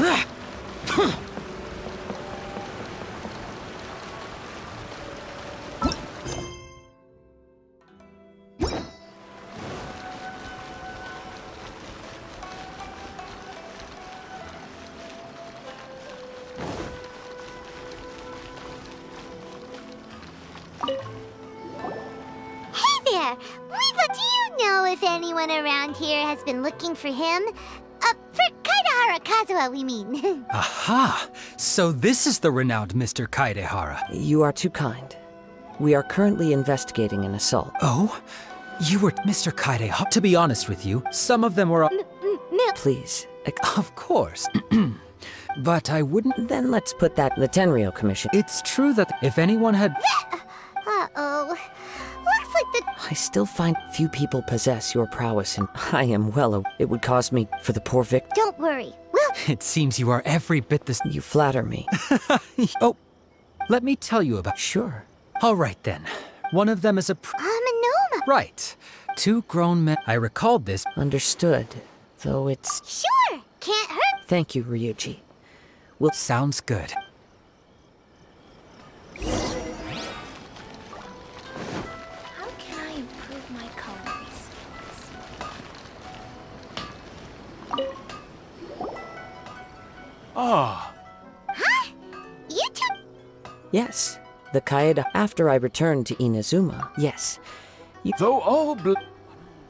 There! Weeva, do you know if anyone around here has been looking for him? For Kaidehara Kazuha, we mean. Aha! So this is the renowned Mr. Kaidehara. You are too kind. We are currently investigating an assault. Oh? You were Mr. Kaidehara? To be honest with you, some of them were... Please. Of course. But I wouldn't... Then let's put that in the Tenryou Commission. It's true that if anyone had... Uh-oh. Looks like the... I still find few people possess your prowess, and I am it would cost me for the poor victim. Don't worry. Well... It seems you are every bit this... You flatter me. Oh, let me tell you about... Sure. All right then. One of them is a... Amenoma. Right. 2 grown men... I recalled this... Understood. Though it's... Sure. Can't hurt. Thank you, Ryuuji. Sounds good. How can I improve my culinary skills? Ah. Huh? You two... Yes. The Kaeda. After I returned to Inazuma. Yes. Though all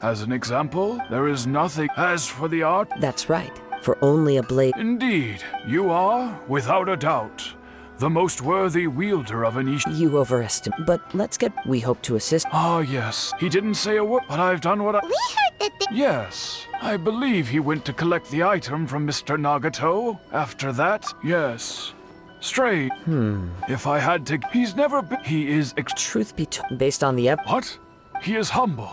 as an example, there is nothing. As for the art... That's right. For only a blade... Indeed, you are, without a doubt, the most worthy wielder of an You overestimate. But let's get... We hope to assist... Ah, yes. He didn't say a word, but I've done what I... We heard that the... Yes. I believe he went to collect the item from Mr. Nagato. After that, yes. Straight. If I had to... He's never been... He is... Truth be told, based on the What? He is humble.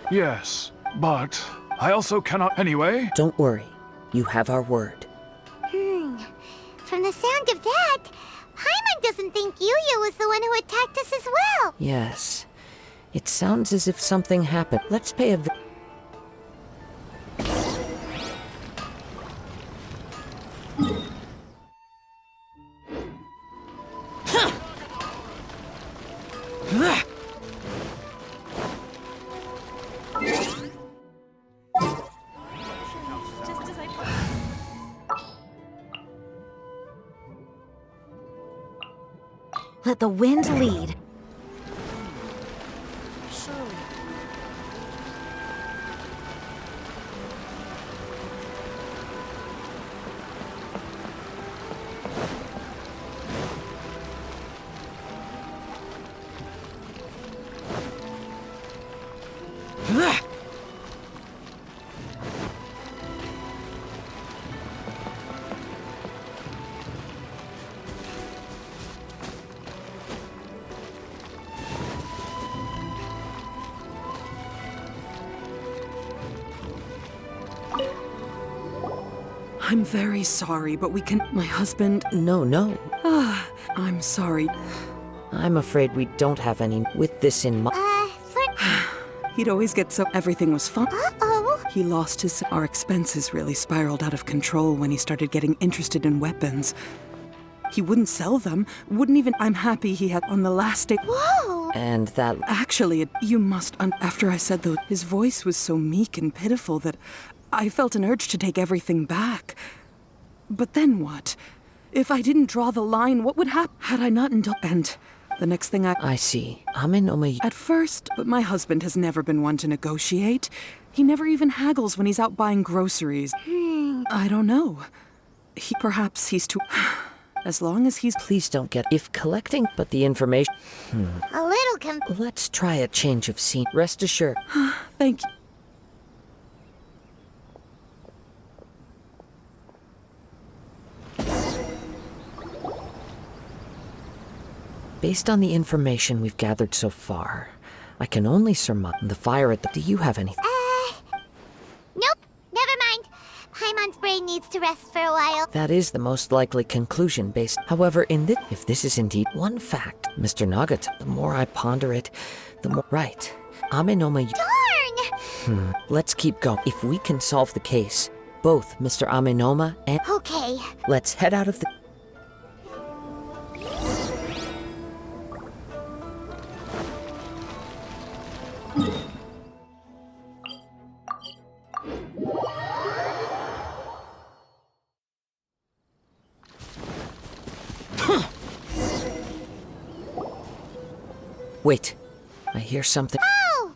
Yes, but I also cannot... Anyway... Don't worry. You have our word. From the sound of that, Paimon doesn't think Yuya was the one who attacked us as well. Yes. It sounds as if something happened. Let's pay a... Let the wind lead. I'm very sorry, but we can... My husband... No. I'm sorry. I'm afraid we don't have any with this in mind. He'd always get so... Everything was fun. Uh-oh. He lost his... Our expenses really spiraled out of control when he started getting interested in weapons. He wouldn't sell them, wouldn't even... I'm happy he had on the last day... Whoa. And that... Actually, you must... After I said those... His voice was so meek and pitiful that I felt an urge to take everything back. But then what? If I didn't draw the line, what would happen? Had I not And the next thing I see. Amenoma... At first, but my husband has never been one to negotiate. He never even haggles when he's out buying groceries. I don't know. Perhaps he's too... As long as he's... Please don't get... If collecting, but the information... A little Let's try a change of scene. Rest assured. Thank you. Based on the information we've gathered so far, I can only surmise the fire at the... Do you have anything? Nope. Never mind. Paimon's brain needs to rest for a while. That is the most likely conclusion based... However, in this... If this is indeed one fact, Mr. Nagato, the more I ponder it, the more... Right. Amenoma... Darn! Let's keep going. If we can solve the case, both Mr. Amenoma and... Okay. Let's head out of the... Wait, I hear something. Oh!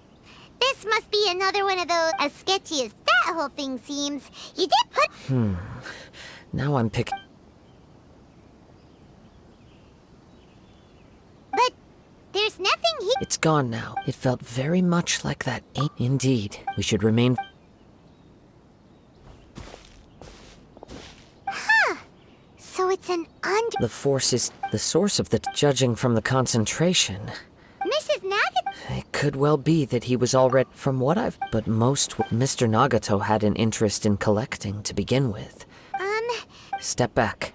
This must be another one of those, as sketchy as that whole thing seems. You did put... Now I'm picking... But there's nothing here. It's gone now. It felt very much like that. Indeed, we should remain... So it's an under... The force is the source of the... Judging from the concentration... Mrs. Nagato... It could well be that he was already... From what I've... But most... Mr. Nagato had an interest in collecting to begin with. Step back.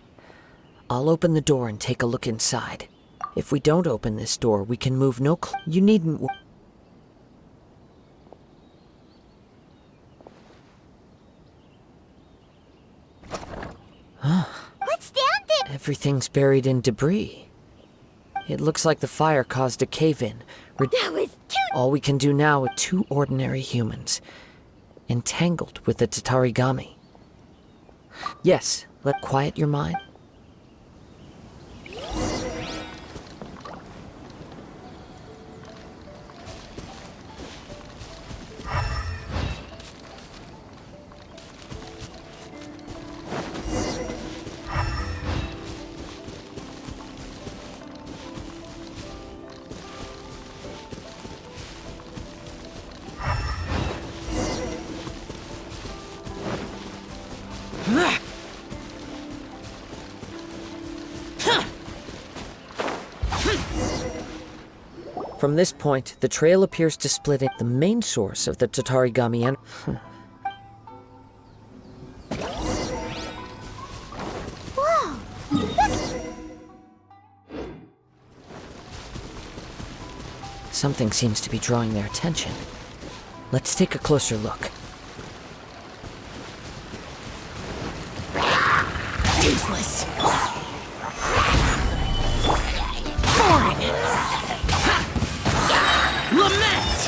I'll open the door and take a look inside. If we don't open this door, we can move no... You needn't... What's down there? Everything's buried in debris. It looks like the fire caused a cave-in. That was too... All we can do now is 2 ordinary humans, entangled with the Tatarigami. Yes, let quiet your mind. From this point, the trail appears to split at the main source of the Tatarigami and... Whoa! Something seems to be drawing their attention. Let's take a closer look. Useless. Boring. Lament.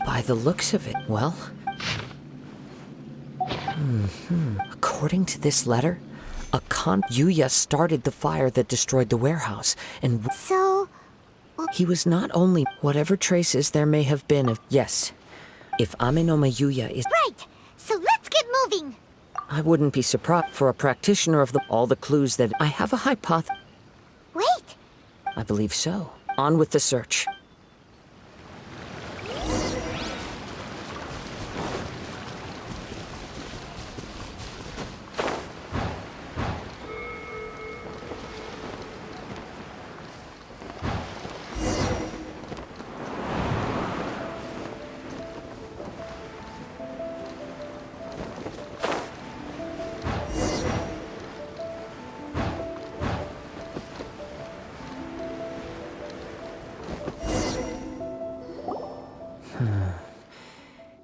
By the looks of it, well... According to this letter, Yuya started the fire that destroyed the warehouse, and... So... He was not only whatever traces there may have been of... Yes, if Amenoma Yuya is... Right! So let's get moving! I wouldn't be surprised for a practitioner of all the clues that... I have a hypothesis. Wait! I believe so. On with the search.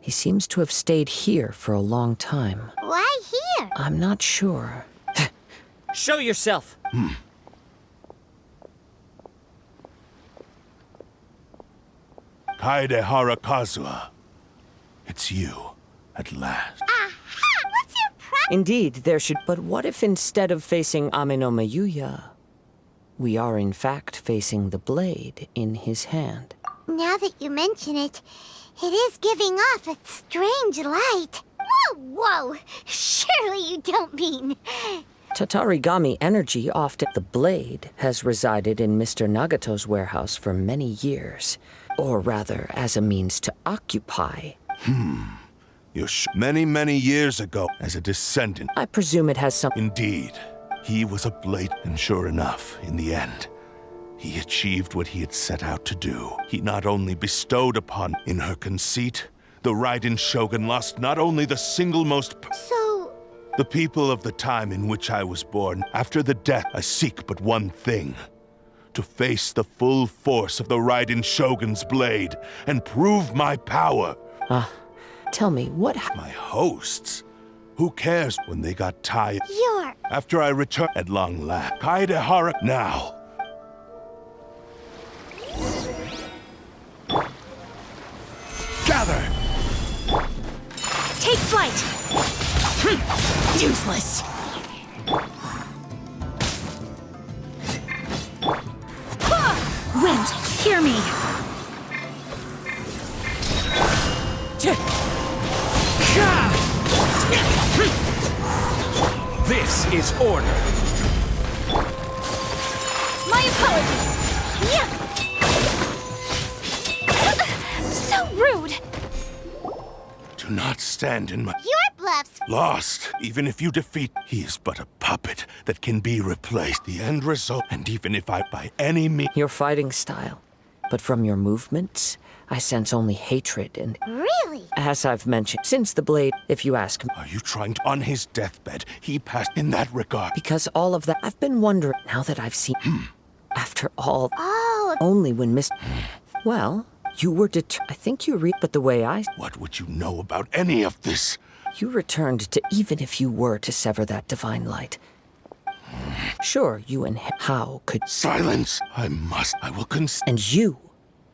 He seems to have stayed here for a long time. Why here? I'm not sure. Show yourself! Kaedehara Kazuha. It's you, at last. Aha! What's your problem? Indeed, there should... But what if instead of facing Amenoma Yuya, we are in fact facing the blade in his hand? Now that you mention it, it is giving off a strange light. Whoa, whoa! Surely you don't mean... Tatarigami energy often... The blade has resided in Mr. Nagato's warehouse for many years. Or rather, as a means to occupy. Many, many years ago, as a descendant. I presume it has some... Indeed, he was a blade, and sure enough, in the end, he achieved what he had set out to do. He not only bestowed upon, in her conceit, the Raiden Shogun lost not only the single most... So... The people of the time in which I was born, after the death, I seek but one thing. to face the full force of the Raiden Shogun's blade and prove my power. Tell me, what My hosts? Who cares when they got tired? You're... After I return at long last. Kaedehara now. Gather! Take flight! Useless! Wind, hear me! This is order. My apologies! So rude! Do not stand in my... Your bluffs. Lost. Even if you defeat, he is but a puppet that can be replaced. The end result, and even if I by any means... your fighting style? But from your movements, I sense only hatred and... Really? As I've mentioned, since the blade, if you ask me, Are you trying to... On his deathbed, he passed in that regard. because all of that, I've been wondering, now that I've seen... After all, Oh, only when Miss... Well, you were I think you but the way What would you know about any of this? you returned to, even if you were to sever that divine light. Sure, you and how could... Silence! I will And you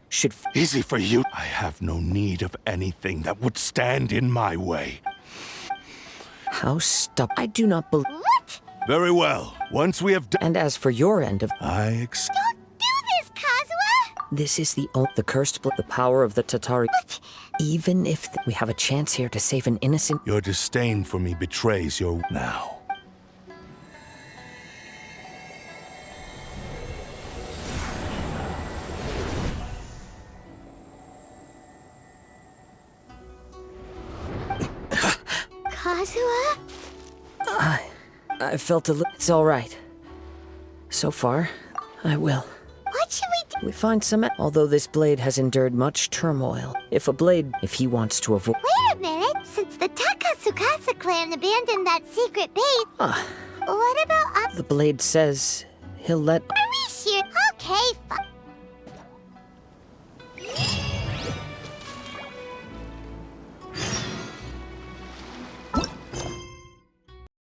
should... Easy for you. I have no need of anything that would stand in my way. How I do not believe... what? Very well. Once we have done... And as for your end of... I Don't do this, Kazuha! This is the cursed the power of the Tatari. What? Even if we have a chance here to save an innocent... Your disdain for me betrays your... Now. Kazuha? I felt it's all right. So far, I will. What should we do? We find some... Although this blade has endured much turmoil, if he wants to avoid... Wait a minute. Since the Takasukasa clan abandoned that secret base, what about us? The blade says he'll let... Are we sure? Okay, fine.